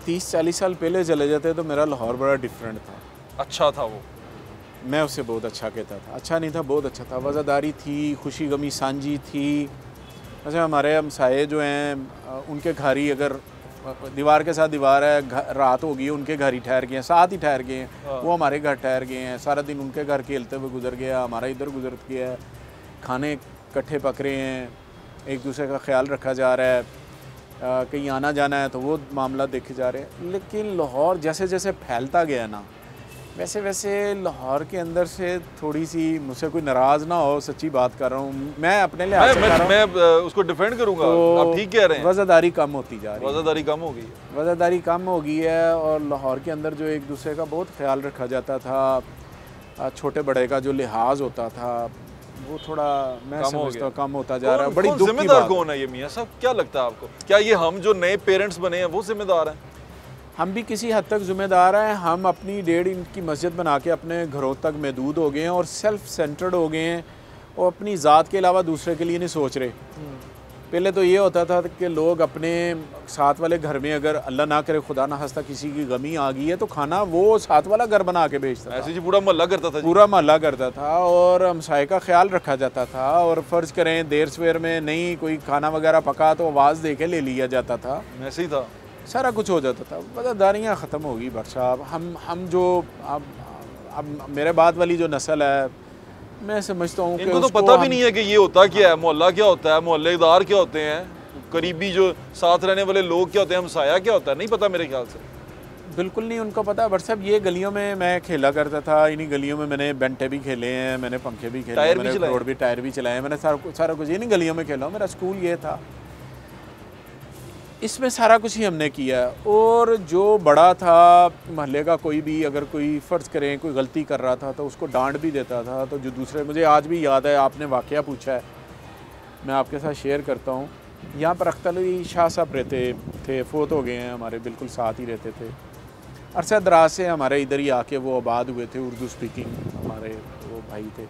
Speaker 2: 30-40 साल पहले चले जाते तो मेरा लाहौर बड़ा डिफरेंट था।
Speaker 1: अच्छा था वो?
Speaker 2: मैं उससे बहुत अच्छा कहता था। अच्छा नहीं था, बहुत अच्छा था। वज़ादारी थी, खुशी गमी सांझी थी। अच्छा हमारे हमसाये जो हैं उनके घर ही, अगर दीवार के साथ दीवार है, रात होगी उनके घर ही ठहर गए हैं, साथ ही ठहर गए हैं, वो हमारे घर ठहर गए हैं, सारा दिन उनके घर खेलते हुए गुजर गया, हमारा इधर गुजर गया है, खाने इकट्ठे पक रहे हैं, एक दूसरे का ख्याल रखा जा रहा है, कहीं आना जाना है तो वो मामला देखे जा रहे हैं। लेकिन लाहौर जैसे जैसे फैलता गया ना, वैसे वैसे लाहौर के अंदर से थोड़ी सी, मुझसे कोई नाराज़ ना हो, सच्ची बात कर रहा हूँ मैं, अपने लिए
Speaker 1: मैं उसको डिफेंड करूँगा, आप ठीक कह रहे हैं।
Speaker 2: वज़ादारी कम होती जा रही है,
Speaker 1: वज़ादारी कम हो गई है,
Speaker 2: वज़ादारी कम हो गई है। और लाहौर के अंदर जो एक दूसरे का बहुत ख्याल रखा जाता था, छोटे बड़े का जो लिहाज होता था, वो थोड़ा मैं समझता हूँ कम होता जा रहा है। बड़ी दुख की बात।
Speaker 1: जिम्मेदार कौन है ये मियाँ साहब, क्या लगता है आपको? क्या ये हम जो नए पेरेंट्स बने हैं वो जिम्मेदार हैं?
Speaker 2: हम भी किसी हद तक ज़िम्मेदार हैं। हम अपनी 1.5 इंच की मस्जिद बना के अपने घरों तक महदूद हो गए हैं और सेल्फ सेंटर्ड हो गए हैं, और अपनी ज़ात के अलावा दूसरे के लिए नहीं सोच रहे। पहले तो ये होता था कि लोग अपने साथ वाले घर में, अगर अल्लाह ना करे खुदा ना हंसता किसी की गमी आ गई है, तो खाना वो साथ वाला घर बना के बेचता था।
Speaker 1: ऐसे जी पूरा मोहल्ला करता था,
Speaker 2: पूरा मोहल्ला करता था, और हमसाये का ख्याल रखा जाता था। और फ़र्ज़ करें देर सवेर में नहीं कोई खाना वगैरह पका तो आवाज़ दे के ले लिया जाता था,
Speaker 1: ऐसे ही था,
Speaker 2: सारा कुछ हो जाता था। वज़ादारियाँ ख़त्म हो गई भट्ट साहब। हम जो अब मेरे बाद वाली जो नस्ल है, मैं समझता हूँ कि
Speaker 1: इनको तो पता भी नहीं है कि ये होता क्या है, मोहल्ला क्या होता है, मोहल्लेदार क्या होते हैं, करीबी जो साथ रहने वाले लोग क्या होते हैं, हमसाया क्या होता है, नहीं पता मेरे ख्याल से।
Speaker 2: बिल्कुल नहीं उनको पता। बट साहब ये गलियों में मैं खेला करता था, इन्हीं गलियों में मैंने बेंटे भी खेले हैं, मैंने पंखे भी खेले हैं, मैंने रोड भी टायर भी चलाए, मैंने सारा कुछ इन्हीं गलियों में खेला हूँ। मेरा स्कूल ये था, इसमें सारा कुछ ही हमने किया। और जो बड़ा था महल्ले का, कोई भी अगर कोई फ़र्ज़ करें कोई गलती कर रहा था तो उसको डांट भी देता था। तो जो दूसरे, मुझे आज भी याद है, आपने वाक़या पूछा है, मैं आपके साथ शेयर करता हूँ। यहाँ पर अख्तर अली शाह साहब रहते थे, फ़ौत हो गए हैं, हमारे बिल्कुल साथ ही रहते थे। अरसा दराज से हमारे इधर ही आके वो आबाद हुए थे, उर्दू स्पीकिंग हमारे वो भाई थे।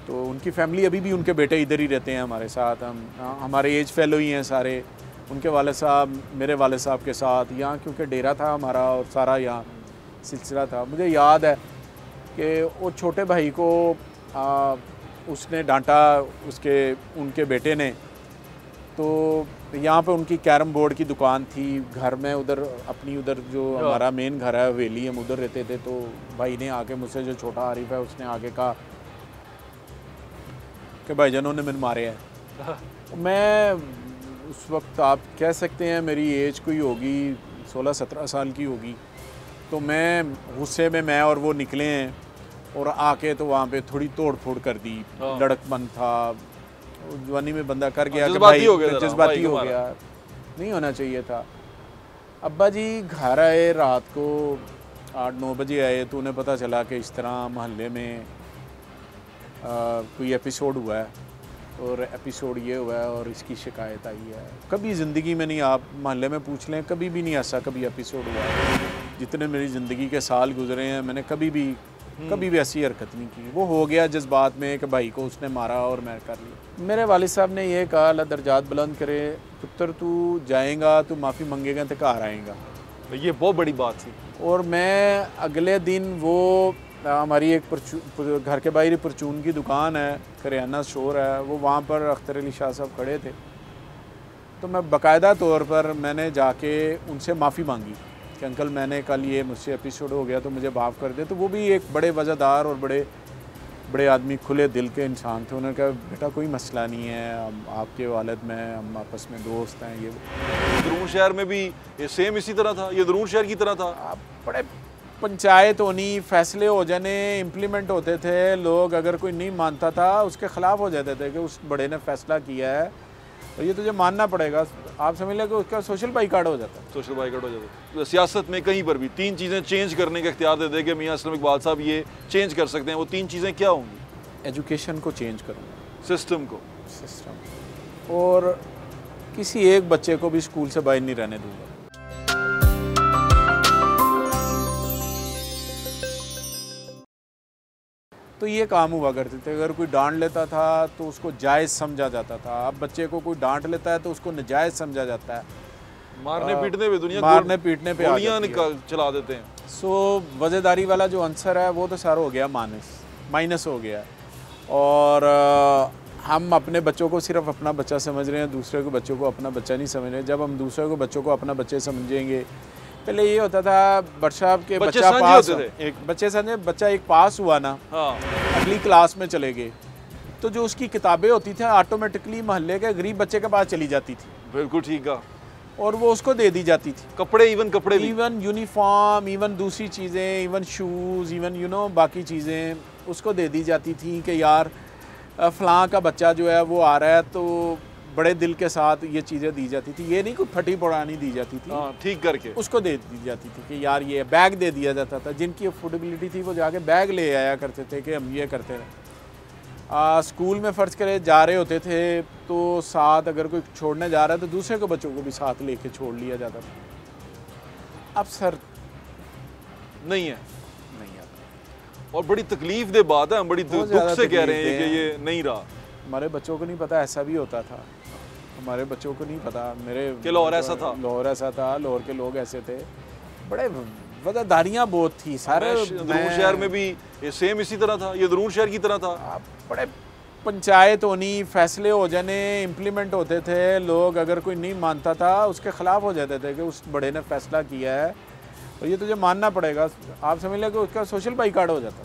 Speaker 2: तो उनकी फ़ैमिली अभी भी, उनके बेटे इधर ही रहते हैं हमारे साथ। हमारे एज फेलो ही हैं सारे। उनके वाले साहब मेरे वाले साहब के साथ यहाँ, क्योंकि डेरा था हमारा और सारा यहाँ सिलसिला था। मुझे याद है कि वो छोटे भाई को उसने डांटा, उनके बेटे ने। तो यहाँ पे उनकी कैरम बोर्ड की दुकान थी घर में, उधर जो हमारा मेन घर है हवेली, हम उधर रहते थे। तो भाई ने आके मुझसे, जो छोटा आरिफ है, उसने आगे कहा कि भाईजानों ने मैंने मारे हैं। मैं उस वक्त, आप कह सकते हैं मेरी एज कोई होगी 16-17 साल की होगी। तो मैं गुस्से में, मैं और वो निकले हैं और आके तो वहाँ पे थोड़ी तोड़ फोड़ कर दी। लड़कपन था, जवानी में बंदा कर गया कि भाई जज्बाती हो गया, नहीं होना चाहिए था। अब्बा जी घर आए रात को 8-9 बजे आए, तो उन्हें पता चला कि इस तरह मोहल्ले में कोई एपिसोड हुआ है, और एपिसोड ये हुआ है और इसकी शिकायत आई है। कभी ज़िंदगी में नहीं, आप मोहल्ले में पूछ लें, कभी भी नहीं ऐसा कभी एपिसोड हुआ है। जितने मेरी ज़िंदगी के साल गुजरे हैं, मैंने कभी भी ऐसी हरकत नहीं की। वो हो गया जज्बात में कि भाई को उसने मारा और मैं कर लिया। मेरे वालिद साहब ने ये कहा, अल्लाह दर्जात बुलंद करे, पुत्र तू जाएगा, तू माफ़ी मंगेगा तो घर आएगा।
Speaker 1: ये बहुत बड़ी बात थी।
Speaker 2: और मैं अगले दिन, वो हमारी एक घर के बाहर परचून की दुकान है, करियाना स्टोर है, वो वहाँ पर अख्तर अली शाह साहब खड़े थे। तो मैं बाकायदा तौर पर मैंने जाके उनसे माफ़ी मांगी कि अंकल मैंने कल ये मुझसे एपिसोड हो गया तो मुझे माफ़ कर दे। तो वो भी एक बड़े वज़ादार और बड़े आदमी, खुले दिल के इंसान थे। उन्होंने कहा बेटा कोई मसला नहीं है, आपके वालिद में हम आपस में दोस्त हैं। ये
Speaker 1: दरून शहर में भी ये सेम इसी तरह था, ये दरून शहर की तरह था।
Speaker 2: बड़े पंचायत होनी, फैसले हो जाने, इम्प्लीमेंट होते थे। लोग अगर कोई नहीं मानता था उसके ख़िलाफ़ हो जाते थे कि उस बड़े ने फ़ैसला किया है तो ये तुझे मानना पड़ेगा। आप समझ लें कि उसका सोशल बाइकाट हो जाता है।
Speaker 1: सोशल बाइकाट हो जाता है। सियासत में कहीं पर भी 3 चीज़ें चेंज करने का इख्तियार दे दे कि मियाँ असलम इकबाल साहब ये चेंज कर सकते हैं, वो 3 चीज़ें क्या होंगी?
Speaker 2: एजुकेशन को चेंज करूँगा,
Speaker 1: सिस्टम को,
Speaker 2: और किसी एक बच्चे को भी स्कूल से बाहर नहीं रहने दूंगा। तो ये काम हुआ करते थे, अगर कोई डांट लेता था तो उसको जायज़ समझा जाता था। अब बच्चे को कोई डांट लेता है तो उसको नाजायज़ समझा जाता है।
Speaker 1: मारने पीटने पे दुनिया
Speaker 2: मारने पीटने पे
Speaker 1: गोलियां चला देते हैं।
Speaker 2: सो वज़ेदारी वाला जो आंसर है वो तो सारा हो गया माइनस हो गया। और हम अपने बच्चों को सिर्फ अपना बच्चा समझ रहे हैं, दूसरे के बच्चों को अपना बच्चा नहीं समझ रहे। जब हम दूसरे को बच्चों को अपना बच्चे समझेंगे, पहले ये होता था वर्कशॉप के बच्चा पास एक बच्चे समझे, बच्चा एक पास हुआ ना,
Speaker 1: हाँ,
Speaker 2: अगली क्लास में चले गए तो जो उसकी किताबें होती थी ऑटोमेटिकली मोहल्ले के गरीब बच्चे के पास चली जाती थी।
Speaker 1: बिल्कुल ठीक है।
Speaker 2: और वो उसको दे दी जाती थी।
Speaker 1: कपड़े भी,
Speaker 2: इवन यूनिफॉर्म, इवन दूसरी चीज़ें, इवन शूज़, इवन बाकी चीज़ें उसको दे दी जाती थी कि यार फ़लाँ का बच्चा जो है वो आ रहा है, तो बड़े दिल के साथ ये चीज़ें दी जाती थी। ये नहीं कोई फटी पुरानी दी जाती थी,
Speaker 1: ठीक करके उसको
Speaker 2: दे दी जाती थी कि यार ये बैग दे दिया जाता था। जिनकी अफोर्डेबिलिटी थी वो जाके बैग ले आया करते थे कि हम ये करते रहे। स्कूल में फ़र्ज़ करे जा रहे होते थे तो साथ अगर कोई छोड़ने जा रहा है तो दूसरे के बच्चों को भी साथ लेके छोड़ लिया जाता था। अब सर
Speaker 1: नहीं है, और बड़ी तकलीफ दे बात है, हम बड़ी दुख से कह रहे हैं कि ये नहीं रहा।
Speaker 2: हमारे बच्चों को नहीं पता ऐसा भी होता था, हमारे बच्चों को नहीं पता मेरे
Speaker 1: कि लाहौर ऐसा था,
Speaker 2: लाहौर के लोग ऐसे थे। बड़े वज़ादारियाँ बहुत थी सारे।
Speaker 1: दरूर शहर में भी ये सेम इसी तरह था, ये दरूर शहर की तरह था।
Speaker 2: बड़े पंचायत होनी, फैसले हो जाने, इम्प्लीमेंट होते थे। लोग अगर कोई नहीं मानता था उसके ख़िलाफ़ हो जाते थे कि उस बड़े ने फ़ैसला किया है और ये तुझे मानना पड़ेगा। आप समझ लें कि उसका सोशल बाइकाट हो जाता।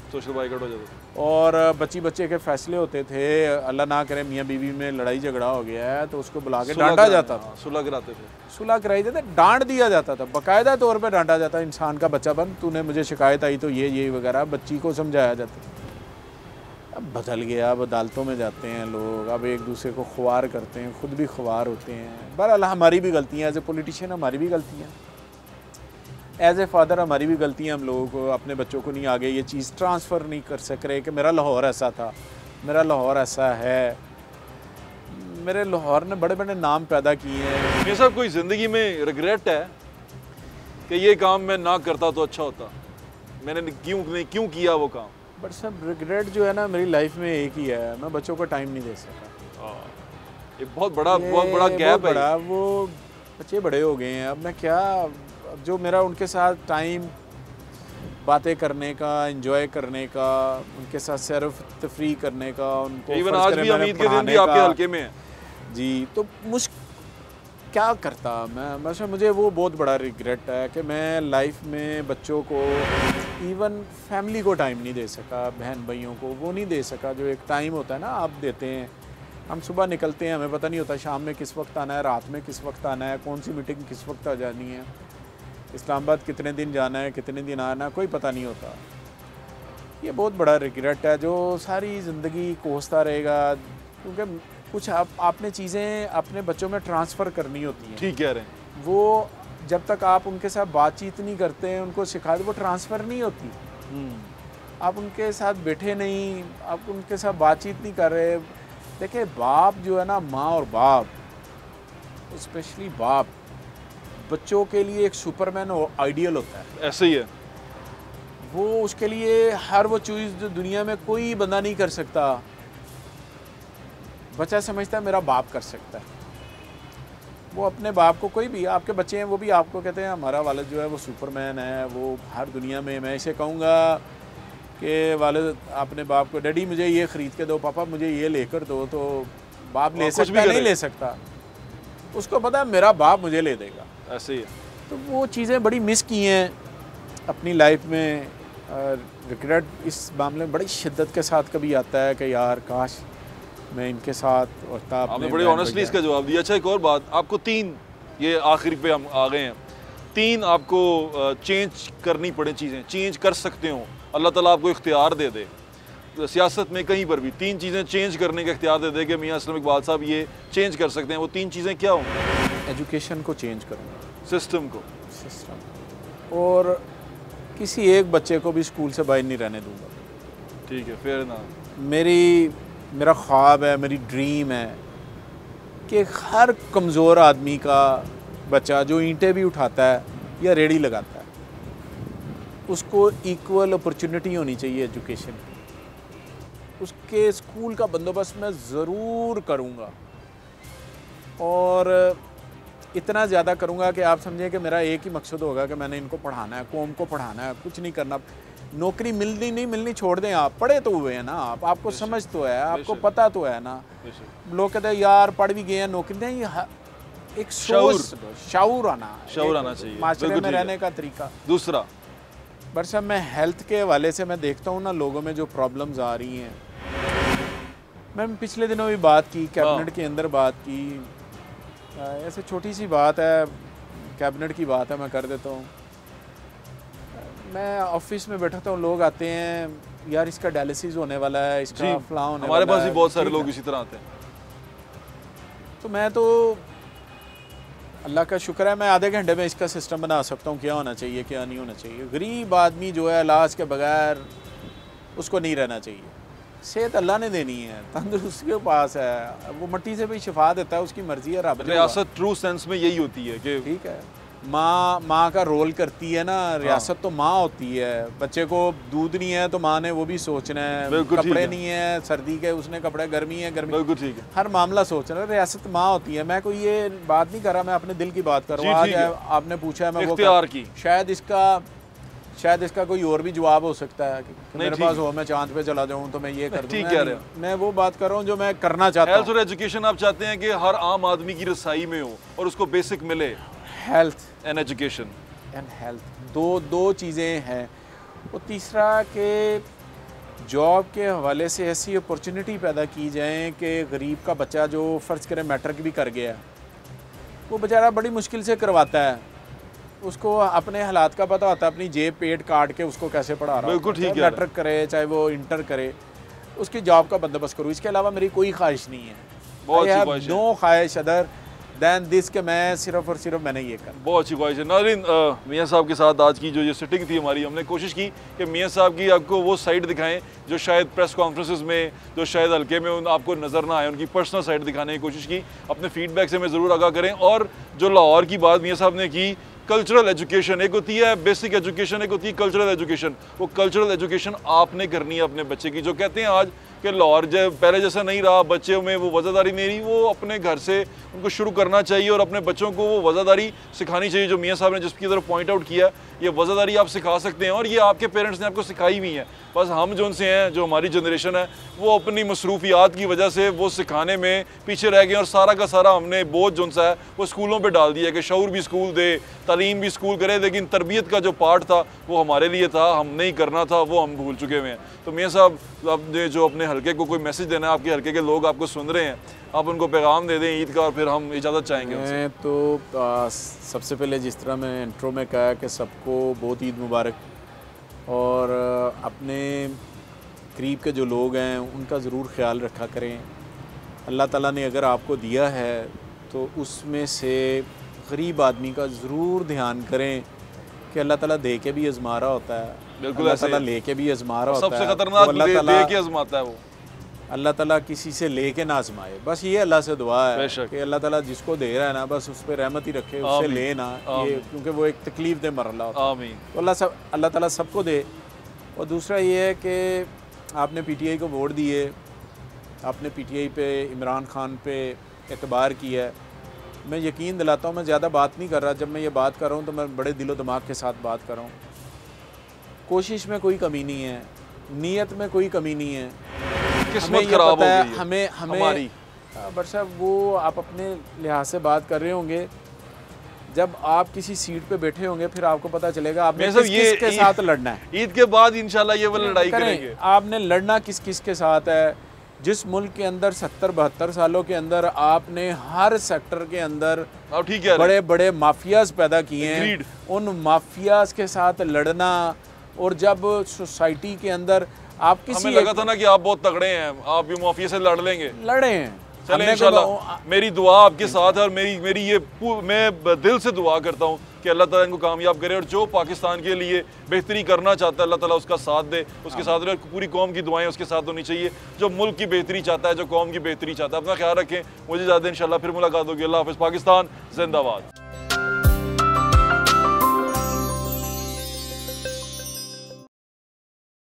Speaker 2: और बच्चे के फ़ैसले होते थे, अल्लाह ना करे मियाँ बीवी में लड़ाई झगड़ा हो गया है तो उसको बुला के डांटा जाता था,
Speaker 1: सुलह कराते थे,
Speaker 2: सुलह कराई जाती, डांट दिया जाता था, बाकायदा तौर पे डांटा जाता। इंसान का बच्चा बन, तूने मुझे शिकायत आई तो ये वगैरह बच्ची को समझाया जाता। अब बदल गया, अब अदालतों में जाते हैं लोग, अब एक दूसरे को ख्वार करते हैं, ख़ुद भी ख्वार होते हैं। बहरहाल हमारी भी गलतियाँ, एज ए पॉलिटिशियन हमारी भी गलतियाँ, एज ए फादर हमारी भी गलतियाँ। हम लोगों को अपने बच्चों को नहीं आगे ये चीज़ ट्रांसफ़र नहीं कर सक रहे कि मेरा लाहौर ऐसा था, मेरा लाहौर ऐसा है। मेरे लाहौर ने बड़े बड़े नाम पैदा किए हैं।
Speaker 1: मेरे साहब कोई ज़िंदगी में रिग्रेट है कि ये काम मैं ना करता तो अच्छा होता, मैंने क्यों किया वो काम?
Speaker 2: बट सब रिग्रेट जो है ना मेरी लाइफ में एक ही है, मैं बच्चों को टाइम नहीं दे सका।
Speaker 1: ये बहुत बड़ा गैप है।
Speaker 2: वो बच्चे बड़े हो गए हैं, अब मैं क्या, जो मेरा उनके साथ टाइम बातें करने का, एंजॉय करने का, उनके साथ सिर्फ तफरी करने का, उनको
Speaker 1: इवन आज भी उम्मीद के दिन भी आपके हल्के में है
Speaker 2: जी, तो क्या करता मैं मुझे वो बहुत बड़ा रिग्रेट है कि मैं लाइफ में बच्चों को, इवन फैमिली को टाइम नहीं दे सका, बहन भाइयों को वो नहीं दे सका। जो एक टाइम होता है ना आप देते हैं, हम सुबह निकलते हैं, हमें पता नहीं होता शाम में किस वक्त आना है, रात में किस वक्त आना है, कौन सी मीटिंग किस वक्त आ जानी है, इस्लामाबाद कितने दिन जाना है, कितने दिन आना, कोई पता नहीं होता। ये बहुत बड़ा रिग्रेट है जो सारी ज़िंदगी कोसता रहेगा, क्योंकि कुछ आपने चीज़ें अपने बच्चों में ट्रांसफ़र करनी होती हैं।
Speaker 1: ठीक कह रहे हैं।
Speaker 2: वो जब तक आप उनके साथ बातचीत नहीं करते हैं, उनको सिखाते, वो ट्रांसफ़र नहीं होती। आप उनके साथ बैठे नहीं, आप उनके साथ बातचीत नहीं कर रहे। देखिए बाप जो है ना, माँ और बाप, स्पेशली बाप, बच्चों के लिए एक सुपरमैन आइडियल होता है।
Speaker 1: ऐसे ही है
Speaker 2: वो, उसके लिए हर वो चीज़ जो दुनिया में कोई बंदा नहीं कर सकता, बच्चा समझता है मेरा बाप कर सकता है। वो अपने बाप को, कोई भी आपके बच्चे हैं वो भी आपको कहते हैं हमारा वालिद जो है वो सुपरमैन है, वो हर दुनिया में। मैं इसे कहूँगा कि वालिद अपने बाप को, डैडी मुझे ये ख़रीद के दो, पापा मुझे ये लेकर दो, तो बाप ले सकता नहीं ले सकता, उसको पता है मेरा बाप मुझे ले देगा।
Speaker 1: ऐसे ही है।
Speaker 2: तो वो चीज़ें बड़ी मिस की हैं अपनी लाइफ में। रिग्रेट इस मामले में बड़ी शिद्दत के साथ कभी आता है कि यार काश मैं इनके साथ होता।
Speaker 1: आपने बड़े ऑनेस्टली इसका जवाब दिया। अच्छा, एक और बात, आपको 3, ये आखिरी पे हम आ गए हैं, 3 आपको चेंज करनी पड़े, चीज़ें चेंज कर सकते हो, अल्लाह ताला आपको इख्तियार दे दे, सियासत में कहीं पर भी 3 चीज़ें चेंज करने का इख्तियार दे दे कि मियाँ असलम इकबाल साहब ये चेंज कर सकते हैं, वो 3 चीज़ें क्या होंगी?
Speaker 2: एजुकेशन को चेंज करूँगा,
Speaker 1: सिस्टम को,
Speaker 2: और किसी एक बच्चे को भी स्कूल से बाहर नहीं रहने दूंगा।
Speaker 1: ठीक है, फेयर ना।
Speaker 2: मेरा ख्वाब है, मेरी ड्रीम है कि हर कमज़ोर आदमी का बच्चा जो ईंटें भी उठाता है या रेड़ी लगाता है, उसको इक्वल अपॉर्चुनिटी होनी चाहिए एजुकेशन की। उसके स्कूल का बंदोबस्त मैं ज़रूर करूँगा, और इतना ज़्यादा करूँगा कि आप समझें कि मेरा एक ही मकसद होगा कि मैंने इनको पढ़ाना है, कौम को पढ़ाना है, कुछ नहीं करना। नौकरी मिलनी नहीं मिलनी छोड़ दें, आप पढ़े तो हुए हैं ना, आपको समझ तो है, आपको पता तो है ना। लोग कहते हैं यार पढ़ भी गए हैं, नौकरी नहीं, एक शाऊर आना चाहिए माशरे में रहने का तरीका।
Speaker 1: दूसरा
Speaker 2: बट साहब, मैं हेल्थ के हवाले से मैं देखता हूँ ना लोगों में जो प्रॉब्लम्स आ रही हैं, मैं पिछले दिनों भी बात की, कैबिनेट के अंदर बात की, ऐसे छोटी सी बात है, कैबिनेट की बात है, मैं कर देता हूँ। मैं ऑफिस में बैठा हूँ, लोग आते हैं यार इसका डायलिसिस होने वाला है, इसका फ्लाउ होने वाला है।
Speaker 1: हमारे पास भी बहुत सारे लोग इसी तरह आते हैं।
Speaker 2: तो मैं तो अल्लाह का शुक्र है, मैं आधे घंटे में इसका सिस्टम बना सकता हूँ, क्या होना चाहिए क्या नहीं होना चाहिए। गरीब आदमी जो है इलाज के बगैर उसको नहीं रहना चाहिए। सेहत अल्लाह ने देनी है, तंदुरुस्त के पास है, वो मट्टी से भी शिफा देता है, उसकी मर्जी है। रब
Speaker 1: रियासत ट्रू सेंस में यही होती है कि
Speaker 2: ठीक है, माँ का रोल करती है ना रियासत। तो माँ होती है, बच्चे को दूध नहीं है तो माँ ने वो भी सोचना है, कपड़े नहीं है सर्दी के, उसने कपड़े, गर्मी है गर्मी,
Speaker 1: बिल्कुल ठीक है,
Speaker 2: हर मामला सोचना है। रियासत माँ होती है। मैं कोई ये बात नहीं कर रहा, मैं अपने दिल की बात कर रहा हूँ। आज आपने पूछा है, मैं वो शायद इसका कोई और भी जवाब हो सकता है कि मेरे पास हो, मैं चांद पे चला जाऊँ तो मैं ये कर दूँ। मैं वो बात कर रहा हूँ जो मैं करना चाहता हूँ।
Speaker 1: हेल्थ और एजुकेशन आप चाहते हैं कि हर आम आदमी की रसाई में हो और उसको बेसिक मिले।
Speaker 2: Health
Speaker 1: and education
Speaker 2: and health दो चीज़ें हैं। और तीसरा कि जॉब के हवाले से ऐसी अपॉर्चुनिटी पैदा की जाए कि गरीब का बच्चा जो फ़र्ज़ करें मैट्रिक भी कर गया, वो बेचारा बड़ी मुश्किल से करवाता है, उसको अपने हालात का पता होता है, अपनी जेब पेट काट के उसको कैसे पढ़ा रहा है। चाहे मैट्रिक करे चाहे वो इंटर करे, उसकी जॉब का बंदोबस्त करूँ। इसके अलावा मेरी कोई ख्वाहिश नहीं है। नो ख्वाहिश अदर दैन दिस के मैं सिर्फ और सिर्फ मैंने ये कर।
Speaker 1: बहुत अच्छी ख्वाहिश है। नाज़रीन, मियाँ साहब के साथ आज की जो ये सिटिंग थी हमारी, हमने कोशिश की कि मियाँ साहब की आपको वो साइड दिखाएं जो शायद प्रेस कॉन्फ्रेंसेस में, जो शायद हल्के में आपको नज़र ना आए, उनकी पर्सनल साइड दिखाने की कोशिश की। अपने फीडबैक से हमें ज़रूर आगाह करें। और जो लाहौर की बात मियाँ साहब ने की, कल्चरल एजुकेशन एक होती है, बेसिक एजुकेशन एक होती है, कल्चरल एजुकेशन। वो कल्चरल एजुकेशन आपने करनी है अपने बच्चे की। जो कहते हैं आज कि लाहौर जब पहले जैसा नहीं रहा, बच्चों में वो वज़ादारी नहीं रही, वो अपने घर से उनको शुरू करना चाहिए और अपने बच्चों को वो वज़ादारी सिखानी चाहिए। जो मियाँ साहब ने जिसकी तरफ पॉइंट आउट किया, ये वज़ादारी आप सिखा सकते हैं और ये आपके पेरेंट्स ने आपको सिखाई भी है। बस हम जो उनसे हैं, जो हमारी जनरेशन है, वो अपनी मसरूफियात की वजह से वो सिखाने में पीछे रह गए और सारा का सारा हमने बोझ जो सा है वो स्कूलों पे डाल दिया कि शऊर भी स्कूल दे, तालीम भी स्कूल करे, लेकिन तरबियत का जो पार्ट था वो हमारे लिए था, हमने ही करना था, वो हम भूल चुके हुए हैं। तो मियाँ साहब, आपने जो अपने हल्के को कोई मैसेज देना है, आपके हल्के के लोग आपको सुन रहे हैं, आप उनको पैगाम दे दें ईद का और फिर हम इजाज़त चाहेंगे।
Speaker 2: मैं तो सबसे पहले जिस तरह मैं इंट्रो में कहा कि सबको बहुत ईद मुबारक, और अपने करीब के जो लोग हैं उनका ज़रूर ख्याल रखा करें। अल्लाह ताला ने अगर आपको दिया है तो उसमें से गरीब आदमी का ज़रूर ध्यान करें कि अल्लाह ताला दे के भी आज़मा रहा होता है,
Speaker 1: बिल्कुल
Speaker 2: अल्लाह ताला ले के भी आज़मा रहा होता है।
Speaker 1: सबसे खतरनाक दे के आज़माता है वो।
Speaker 2: अल्लाह ताला किसी से लेके ना आजमाए, बस ये अल्लाह से दुआ है कि अल्लाह ताला जिसको दे रहा है ना, बस उस पर रहमत ही रखे, उससे ले ना, ये क्योंकि वो एक तकलीफ दे मरला होता है।
Speaker 1: आमीन।
Speaker 2: तो अल्लाह ताला सबको दे। और दूसरा ये है कि आपने पीटीआई को वोट दिए, आपने पीटीआई पे, इमरान खान पे एतबार किया है। मैं यकीन दिलाता हूँ, मैं ज़्यादा बात नहीं कर रहा, जब मैं ये बात कर रहा हूँ तो मैं बड़े दिलो दिमाग के साथ बात कर रहा हूँ। कोशिश में कोई कमी नहीं है, नीयत में कोई कमी नहीं है।
Speaker 1: किस्मत खराब हो गई है
Speaker 2: हमें
Speaker 1: हमारी।
Speaker 2: बट साहब, वो आप अपने लिहाज से बात कर रहे होंगे, जब आप किसी सीट पे बैठे होंगे फिर आपको पता चलेगा आपने किसके साथ लड़ना है।
Speaker 1: ईद के बाद इंशाल्लाह ये वो लड़ाई करेंगे।
Speaker 2: आपने लड़ना किस के साथ है। जिस मुल्क के अंदर 70-72 सालों के अंदर आपने हर सेक्टर के अंदर बड़े बड़े माफियाज पैदा किए हैं, उन माफियाज के साथ लड़ना, और जब सोसाइटी के अंदर आप किसी
Speaker 1: हमें लगा था ना कि आप बहुत तगड़े हैं, आप भी माफिया से लड़ लेंगे,
Speaker 2: लड़े हैं।
Speaker 1: चलें इंशाल्लाह। मेरी दुआ आपके साथ है और मेरी ये मैं दिल से दुआ करता हूँ कि अल्लाह ताला इनको कामयाब करे और जो पाकिस्तान के लिए बेहतरी करना चाहता है अल्लाह ताला उसका साथ दे, उसके साथ रहे। पूरी कौम की दुआएं उसके साथ होनी चाहिए, जो मुल्क की बेहतरी चाहता है, जो कौम की बेहतरी चाहता है। अपना ख्याल रखें, मुझे ज़्यादा इंशाल्लाह फिर मुलाकात होगी। अल्लाह हाफ़िज़। पाकिस्तान जिंदाबाद।